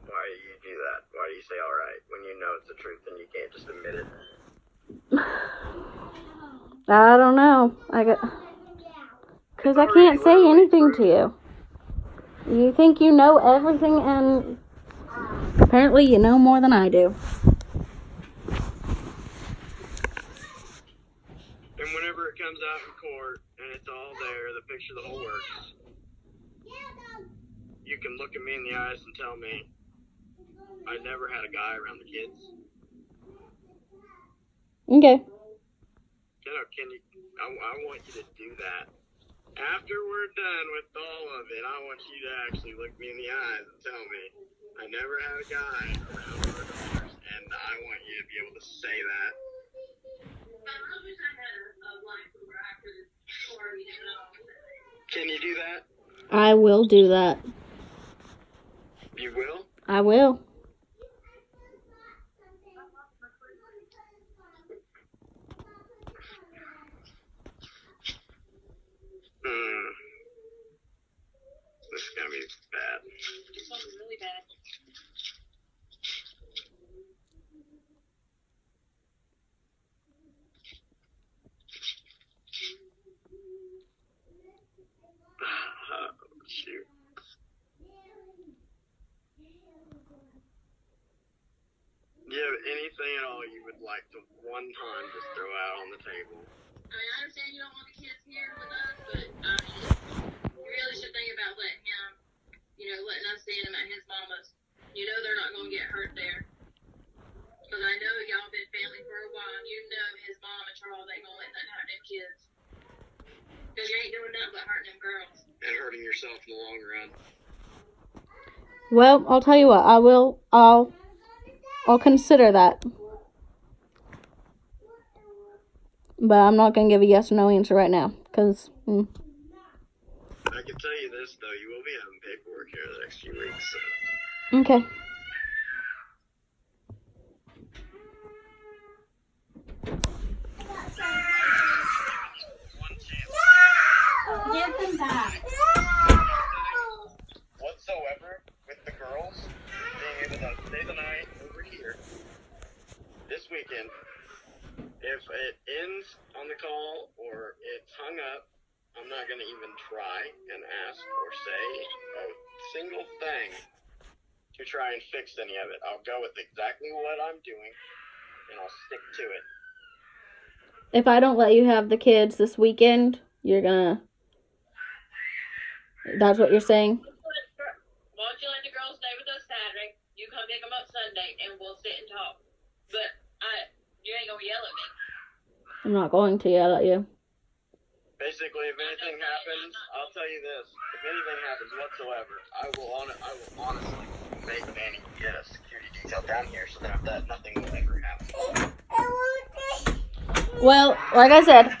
Why do you do that? Why do you say all right when you know it's the truth and you can't just admit it? I don't know. Because I can't say anything to you. You think you know everything, and apparently you know more than I do. And whenever it comes out in court and it's all there, the picture, the whole works, you can look at me in the eyes and tell me I never had a guy around the kids. Okay. Can you? I want you to do that. After we're done with all of it, I want you to actually look me in the eyes and tell me I never had a guy around our daughters, and I want you to be able to say that. I wish I had a life where I could party and all. Can you do that? I will do that. You will? I will. This is gonna be bad. This one's really bad. Shoot. Do you have anything at all you would like to one time just throw out on the table? I mean, I understand you don't want the kids here with us, but you really should think about letting him, letting us see him at his mama's. You know they're not going to get hurt there. Because I know y'all been family for a while, and you know his mom and Charles ain't going to let that hurt them kids. Because you ain't doing nothing but hurting them girls. And hurting yourself in the long run. Well, I'll tell you what. I'll consider that. But I'm not going to give a yes or no answer right now. Because, I can tell you this, though. You will be having paperwork here the next few weeks. So. Okay. Give them back. Whatsoever with the girls being able to stay the night over here this weekend. If it ends on the call or it's hung up, I'm not going to even try and ask or say a single thing to try and fix any of it. I'll go with exactly what I'm doing, and I'll stick to it. If I don't let you have the kids this weekend, you're going to... That's what you're saying? Why don't you let the girls stay with us Saturday? You come pick them up Sunday, and we'll sit and talk. But you ain't going to yell at me. I'm not going to yell at you. Basically, if anything happens, I'll tell you this. If anything happens whatsoever, I will honestly make Manny get a security detail down here so that nothing will ever happen. Well, like I said,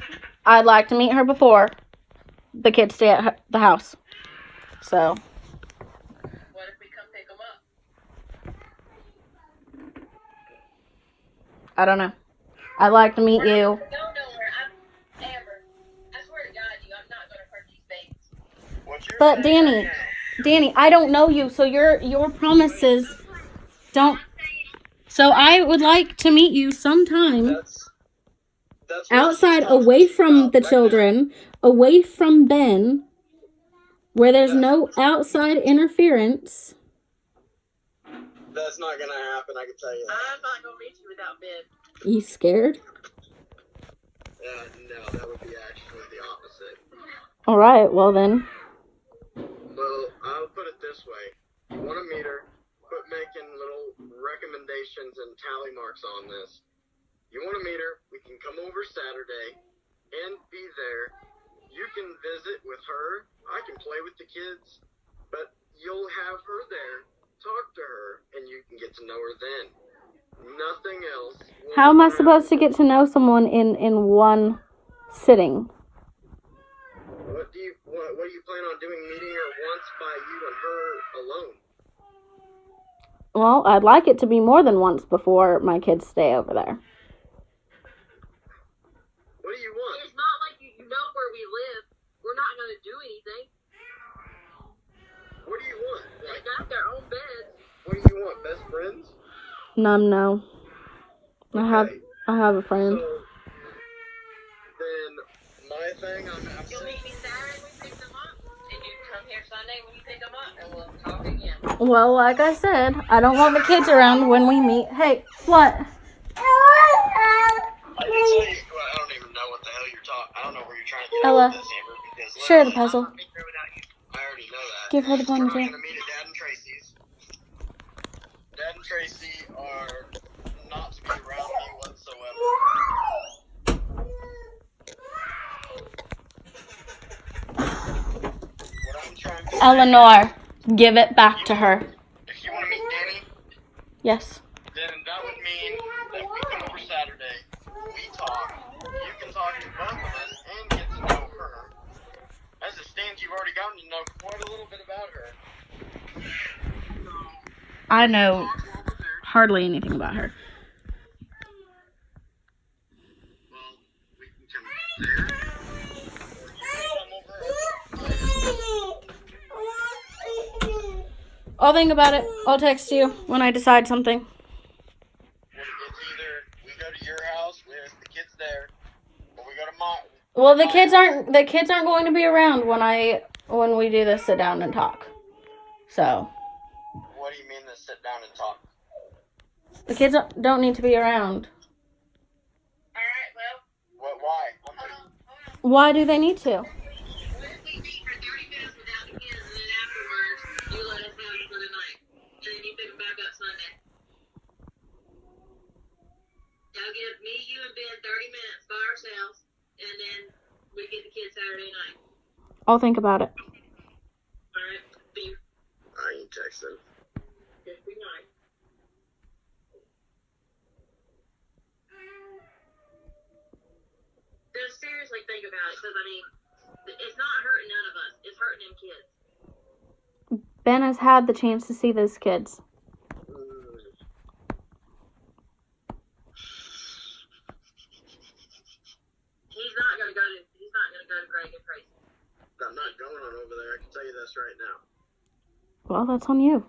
I'd like to meet her before the kids stay at the house. So. What if we come pick them up? I don't know. I'd like to meet you. Amber, I swear to God, you got But Danny, I don't know you, so your promises don't. So I would like to meet you sometime outside, away from the children, away from Ben, where there's no outside interference. That's not gonna happen, I can tell you that. I'm not gonna meet you without Ben. You scared? No, that would be actually the opposite. Alright, well then. Well, I'll put it this way. You want to meet her, quit making little recommendations and tally marks on this. You want to meet her, we can come over Saturday and be there. You can visit with her, I can play with the kids, but you'll have her there. Talk to her, and you can get to know her then. Nothing else. How am I supposed to get to know someone in one sitting? What do you plan on doing? Meeting her once by you and her alone? Well, I'd like it to be more than once before my kids stay over there. What do you want? It's not like you know where we live. We're not gonna do anything. What do you want? They got their own beds. What do you want? Best friends? No. Okay. I have a friend. So, then my thing, You'll meet me Saturday when you pick them up, and you come here Sunday when you pick them up, and we'll talk again. Well, like I said, I don't want the kids around when we meet. Hey, what? I don't even know what the hell you're talking. I don't know where you're trying to get Ella, at with this, Amber. Because share the puzzle. I already know that. Give her the We're not ponytail. gonna meet at Dad and Tracy's. Dad and Tracy are not to be around me whatsoever. What I'm trying to Eleanor, give it back to her. if you want to meet Danny, Yes. then that would mean that we come over Saturday, we talk, you can talk to both of us and get to know her. As it stands, you've already gotten to know quite a little bit about her. I know hardly anything about her. Well, we can come there, or you can come over. I'll think about it. I'll text you when I decide something. It's either we go to your house with the kids there, or we go to mine. Well, the kids aren't going to be around when we do this sit down and talk. So, What do you mean to sit down and talk? the kids don't need to be around. Alright, well, Why? hold on. Why do they need to? What if we meet for 30 minutes without the kids, and then afterwards, you let us have them for the night, and then you pick them back up Sunday? That'll give me, you, and Ben 30 minutes by ourselves, and then we get the kids Saturday night. I'll think about it. Alright? Be I ain't texting. just be nice. Just seriously think about it, because I mean, it's not hurting none of us. It's hurting them kids. Ben has had the chance to see those kids. He's not gonna go to Greg and Tracy. I'm not going on over there. I can tell you this right now. Well, that's on you.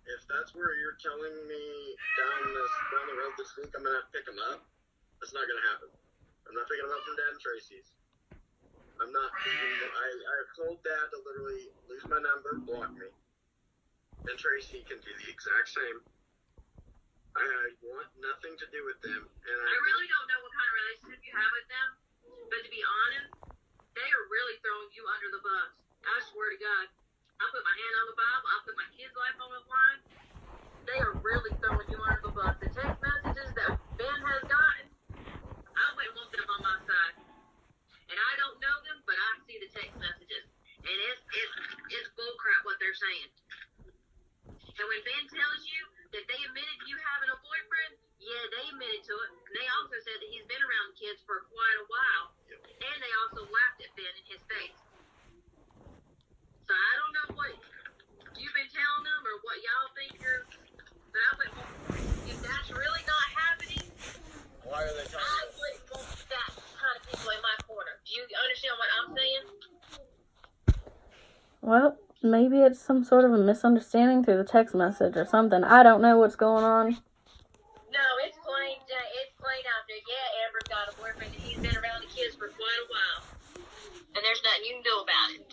If that's where you're telling me down the road this week, I'm gonna have to pick them up. That's not gonna happen. I'm not picking them up from Dad and Tracy's. I'm not. I've told Dad to literally lose my number, block me, and Tracy can do the exact same. I want nothing to do with them, and I really don't know what kind of relationship you have with them, but to be honest, they are really throwing you under the bus. I swear to God. I put my hand on the Bible. I put my kids' life on the line. They are really throwing you under the bus. The text messages that Ben has gotten, I wouldn't want them on my side. And I don't know them, but I see the text messages. And it's bullcrap what they're saying. And when Ben tells you that they admitted you having a boyfriend, yeah, they admitted to it. And they also said that he's been around kids for quite a while. And they also laughed at Ben in his face. So I don't know what you've been telling them or what y'all think you're maybe it's some sort of a misunderstanding through the text message or something. I don't know what's going on. No, it's plain out there. Yeah, Amber's got a boyfriend and he's been around the kids for quite a while. And there's nothing you can do about it.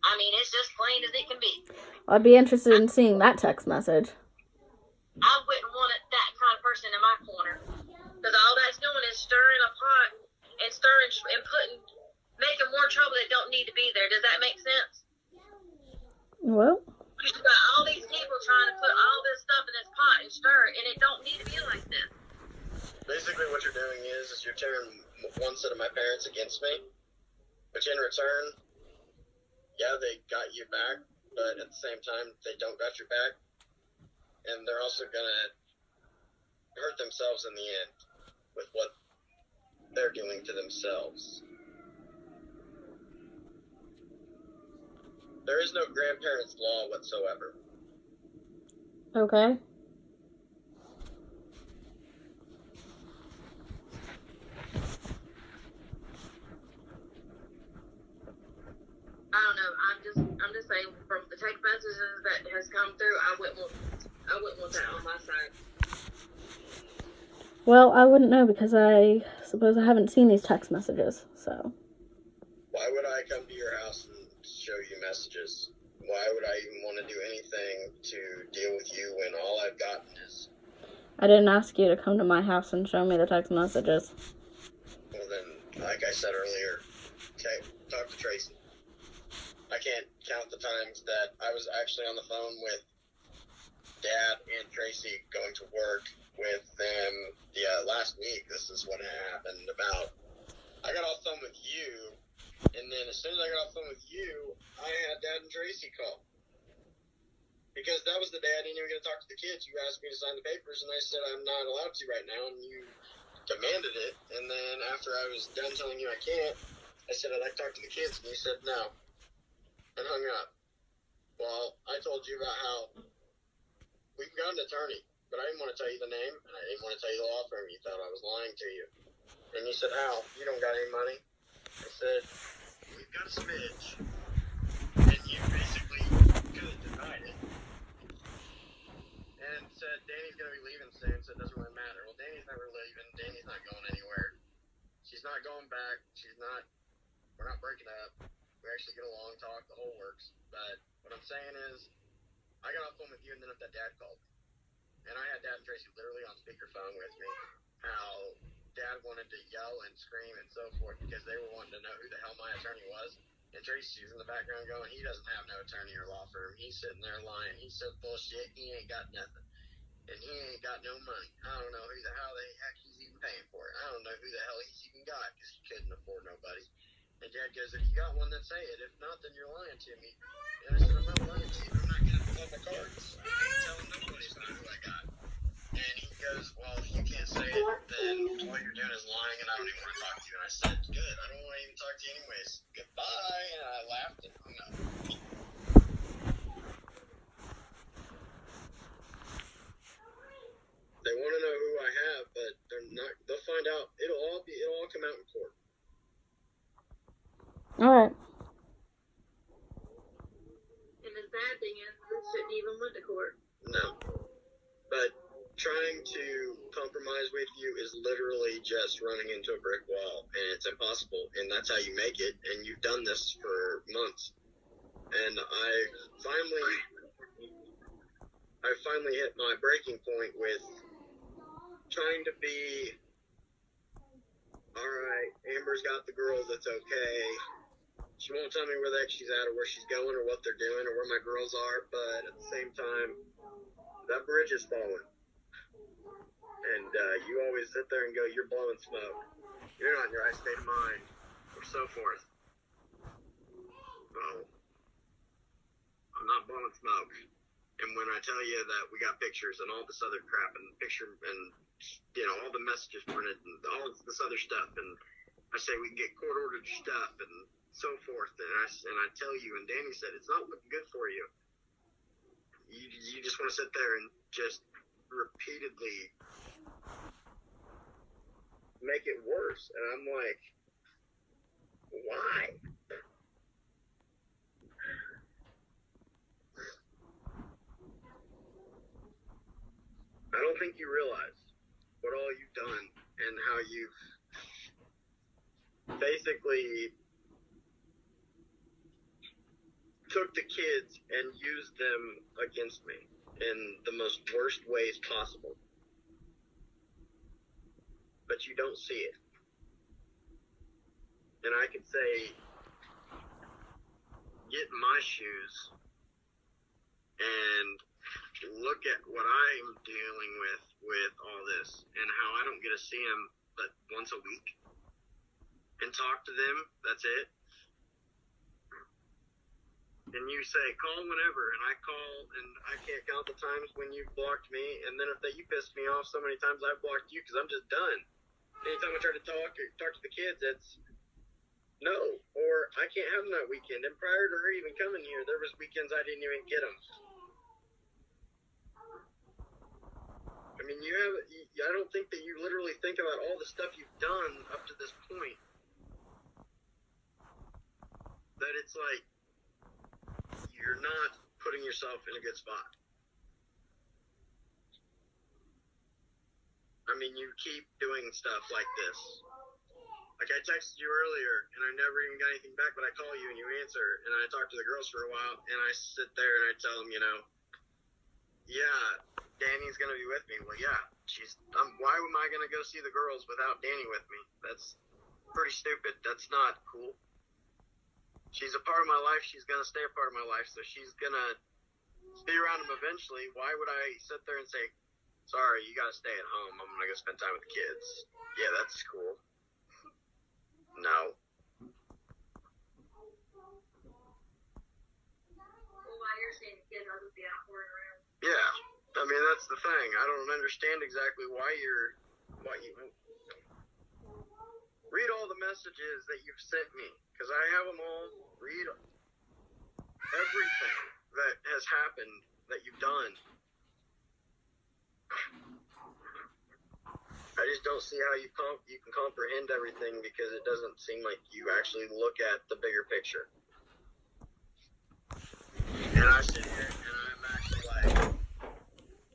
I mean, it's just plain as it can be. I'd be interested in seeing that text message. I wouldn't want that kind of person in my corner. Because all that's doing is stirring a pot and making more trouble that don't need to be there. Does that make sense? Well, You've got all these people trying to put all this stuff in this pot and stir it, and it don't need to be like this. Basically what you're doing is you're turning one set of my parents against me, which in return, yeah, they got you back, but at the same time, they don't got your back, and they're also going to hurt themselves in the end with what they're doing to themselves. There is no grandparents' law whatsoever. Okay. I don't know. I'm just saying, from the text messages that has come through, I wouldn't want that on my side. Well, I wouldn't know because I suppose I haven't seen these text messages, so. Why would I come to your house and show you messages? Why would I even want to do anything to deal with you when all I've gotten is... I didn't ask you to come to my house and show me the text messages. Well then, like I said earlier, talk to Tracy. I can't count the times that I was actually on the phone with Dad and Tracy going to work with them last week. This is what happened about. I got off the phone with you, and then as soon as I got off the phone with you, I had Dad and Tracy call. Because that was the day I didn't even get to talk to the kids. You asked me to sign the papers, and I said I'm not allowed to right now, and you demanded it. And then after I was done telling you I can't, I said I'd like to talk to the kids, and you said no. And hung up. Well, I told you about how we've got an attorney, but I didn't want to tell you the name, and I didn't want to tell you the law firm. You thought I was lying to you. And you said, Hal, you don't got any money? I said, we've got a smidge. And you basically could have denied it. And said, Danny's going to be leaving soon, so it doesn't really matter. Well, Danny's never leaving. Danny's not going anywhere. She's not going back. We're not breaking up. We actually get along, talk, the whole works. But what I'm saying is, I got off the phone with you, and then if that Dad called me. And I had Dad and Tracy literally on speakerphone with me. How Dad wanted to yell and scream and so forth because they were wanting to know who the hell my attorney was. And Tracy's in the background going, he doesn't have no attorney or law firm. He's sitting there lying. He's so full of shit, he ain't got nothing. And he ain't got no money. I don't know who the hell the heck he's even paying for it. I don't know who the hell he's even got because he couldn't afford nobody. And Dad goes, if you got one, then say it. If not, then you're lying to me. And I said, I'm not lying to you. I'm not going to pull my cards. I ain't telling nobody it's not who I got. And he goes, well, if you can't say it, then all you're doing is lying, and I don't even want to talk to you. And I said, good. I don't want to even talk to you anyways. Goodbye. And I laughed and hung up. They want to know who I have, but they're not. They'll find out. It'll all come out in court. All right. And the sad thing is, this shouldn't even went to court. No. But trying to compromise with you is literally just running into a brick wall, and it's impossible, and that's how you make it, and you've done this for months. And I finally hit my breaking point with trying to be, all right, Amber's got the girl that's okay. She won't tell me where the heck she's at or where she's going or what they're doing or where my girls are, but at the same time, that bridge is falling. And you always sit there and go, you're blowing smoke. You're not in your right state of mind, or so forth. Well, I'm not blowing smoke. And when I tell you that we got pictures and all this other crap and all the messages printed and all this other stuff, and I say we can get court-ordered stuff and so forth, and I tell you, and Danny said, it's not looking good for you. You just want to sit there and just repeatedly make it worse. And I'm like, why? don't think you realize what all you've done and how you've basically took the kids and used them against me in the most worst ways possible. But you don't see it. And I could say, get in my shoes and look at what I'm dealing with all this and how I don't get to see them but once a week and talk to them. That's it. And you say, call whenever, and I call, and I can't count the times when you've blocked me, and then if you pissed me off so many times I've blocked you because I'm just done. Anytime I try to talk to the kids, it's no, or I can't have them that weekend. And prior to her even coming here, there was weekends I didn't even get them. I mean, I don't think that you literally think about all the stuff you've done up to this point. That it's like, you're not putting yourself in a good spot. I mean, you keep doing stuff like this. Like, I texted you earlier, and I never even got anything back, but I call you, and you answer, and I talk to the girls for a while, and I sit there, and I tell them, yeah, Danny's going to be with me. Well, yeah, why am I going to go see the girls without Danny with me? That's pretty stupid. That's not cool. She's a part of my life. She's going to stay a part of my life, so she's going to be around him eventually. Why would I sit there and say, sorry, you got to stay at home. I'm going to go spend time with the kids. Yeah, that's cool. No. Well, while you're seeing the kids, I'll just be out pouring around. Yeah. I mean, that's the thing. I don't understand exactly why you read all the messages that you've sent me, because I have them all. Read everything that has happened that you've done. I just don't see how you can comprehend everything, because it doesn't seem like you actually look at the bigger picture. And I sit here and I'm actually like,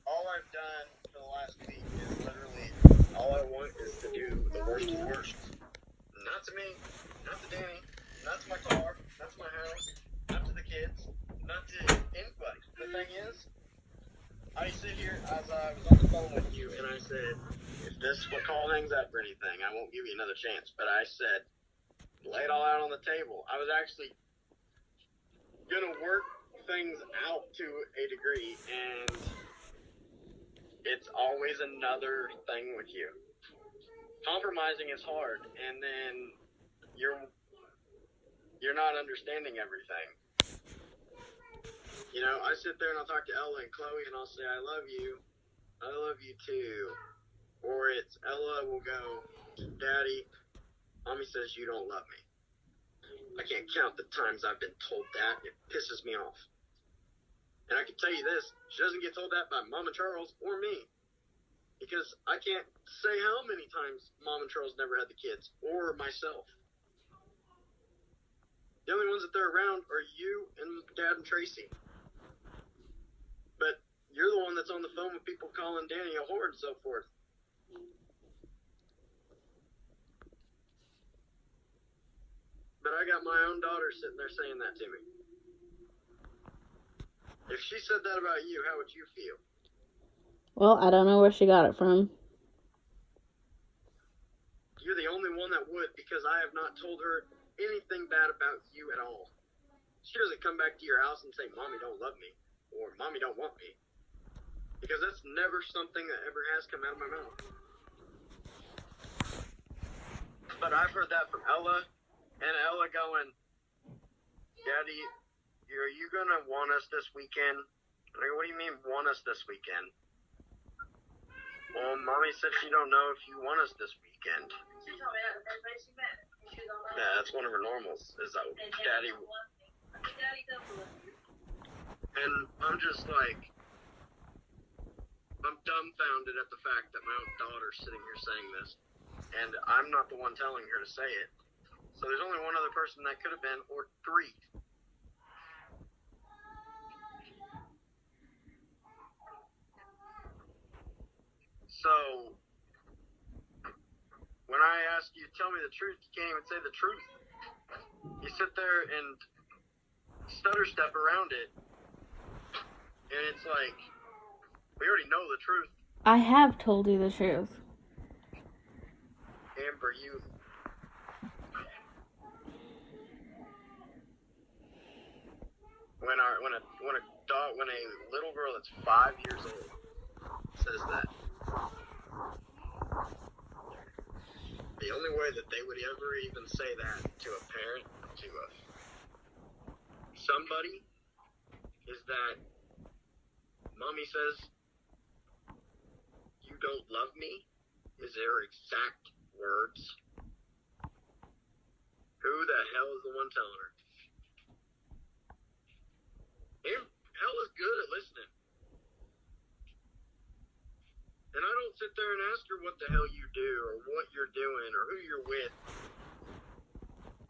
all I've done for the last week is literally, all I want is to do the worst of the worst. Not to me, not to Danny, not to my car, not to my house, not to the kids, not to anybody. The thing is, I sit here as I was on the phone with you, and I said, if this McCall hangs up or anything, I won't give you another chance. But I said, lay it all out on the table. I was actually going to work things out to a degree, and it's always another thing with you. Compromising is hard, and then you're not understanding everything. I sit there and I'll talk to Ella and Chloe, and I'll say, I love you too. Or it's Ella will go, Daddy, Mommy says you don't love me. I can't count the times I've been told that. It pisses me off. And I can tell you this, she doesn't get told that by Mom and Charles or me. Because I can't say how many times Mom and Charles never had the kids, or myself. The only ones that they're around are you and Dad and Tracy. But you're the one that's on the phone with people calling Danny a whore and so forth. But I got my own daughter sitting there saying that to me. If she said that about you, how would you feel? Well, I don't know where she got it from. You're the only one that would, because I have not told her anything bad about you at all. She doesn't come back to your house and say, Mommy don't love me, or Mommy don't want me. Because that's never something that ever has come out of my mouth. But I've heard that from Ella, and Ella going, Daddy, are you going to want us this weekend? And I go, what do you mean want us this weekend? Well, Mommy said she don't know if you want us this weekend. She told me that the first day she met me. She was on Yeah, that's one of her normals, is that Daddy. Daddy does love you. And I'm just like, I'm dumbfounded at the fact that my own daughter's sitting here saying this, and I'm not the one telling her to say it. So there's only one other person that could have been, or three. So, when I ask you, tell me the truth, you can't even say the truth. You sit there and stutter step around it, and it's like, we already know the truth. I have told you the truth. Amber, you... When a little girl that's 5 years old says that, the only way that they would ever even say that to a parent, to somebody, is that mommy says, you don't love me, is their exact words. Who the hell is the one telling her? Hell is good at listening. And I don't sit there and ask her what the hell you do or what you're doing or who you're with.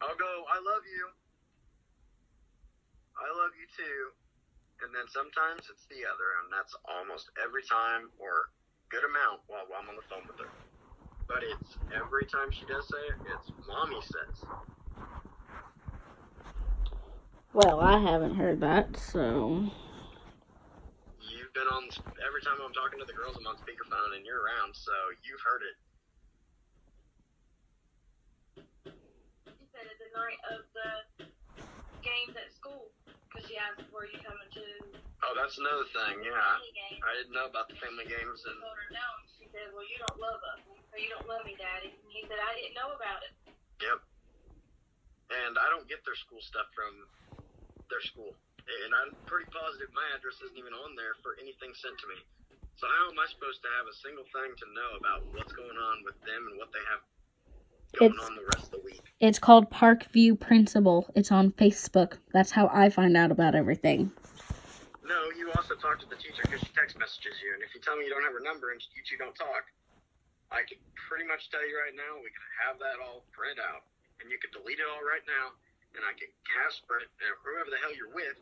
I'll go, I love you. I love you too. And then sometimes it's the other, and that's almost every time or good amount while I'm on the phone with her. But it's every time she does say it, it's mommy says. Well, I haven't heard that, so... You've been on, every time I'm talking to the girls, I'm on speakerphone, and you're around, so you've heard it. She said it the night of the games at school, because she asked, were you coming to... Oh, that's another thing, yeah. I didn't know about the family games. And I told her no. She said, well, you don't love us, or you don't love me, Daddy. And he said, I didn't know about it. Yep. And I don't get their school stuff from their school. And I'm pretty positive my address isn't even on there for anything sent to me. So how am I supposed to have a single thing to know about what's going on with them and what they have going on the rest of the week? It's called Parkview Principal. It's on Facebook. That's how I find out about everything. No, you also talk to the teacher because she text messages you. And if you tell me you don't have her number and you two don't talk, I can pretty much tell you right now, we can have that all printed out. And you can delete it all right now. And I can Sprint, and whoever the hell you're with,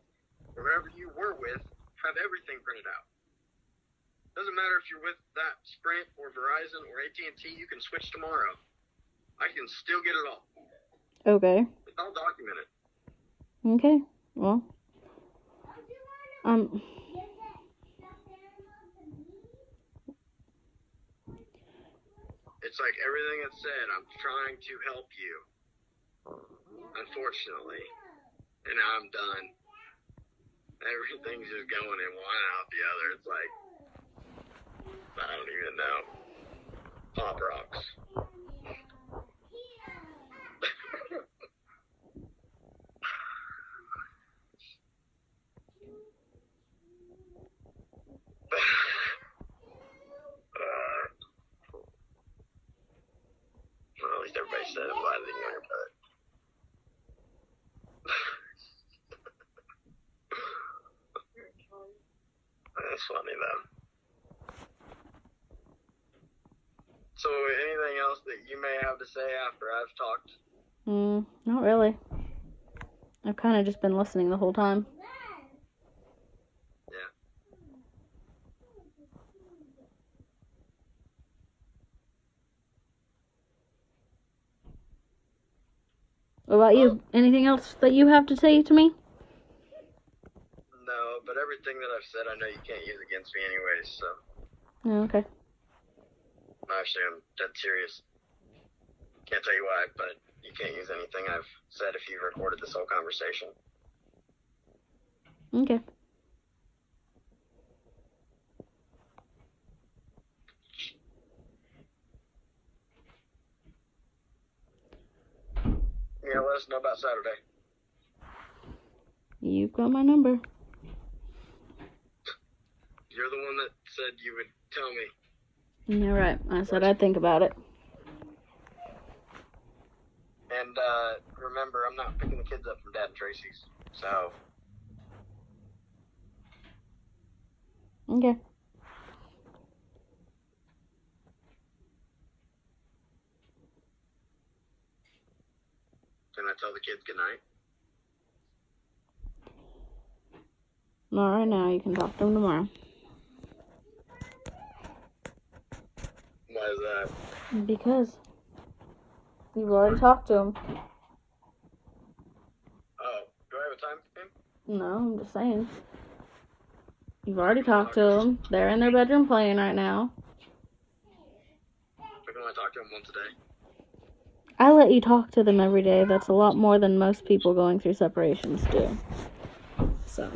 or whoever you were with, have everything printed out. Doesn't matter if you're with that Sprint or Verizon or AT&T, you can switch tomorrow. I can still get it all. Okay. It's all documented. Okay. Well. It's like everything that's said, I'm trying to help you. Unfortunately. And now I'm done. Everything's just going in one out the other. It's like, I don't even know. Pop rocks. Well, at least everybody said I'm glad I didn't hear about it. That's funny, though. So, anything else that you may have to say after I've talked? Not really. I've kind of just been listening the whole time. Yeah. What about you? Anything else that you have to say to me? No, but everything that I've said I know you can't use against me anyways, so. Oh, okay. Actually, I'm dead serious. Can't tell you why, but you can't use anything I've said if you recorded this whole conversation. Okay. Yeah, let us know about Saturday. You've got my number. You're the one that said you would tell me. You're right. I said I'd think about it. And remember, I'm not picking the kids up from Dad and Tracy's. So. Okay. Can I tell the kids good night? Not right now. You can talk to them tomorrow. Why is that? Because you've already talked to him. Oh, do I have a time frame? No, I'm just saying. You've already talked to them. They're in their bedroom playing right now. I can only talk to them once a day. I let you talk to them every day. That's a lot more than most people going through separations do. So.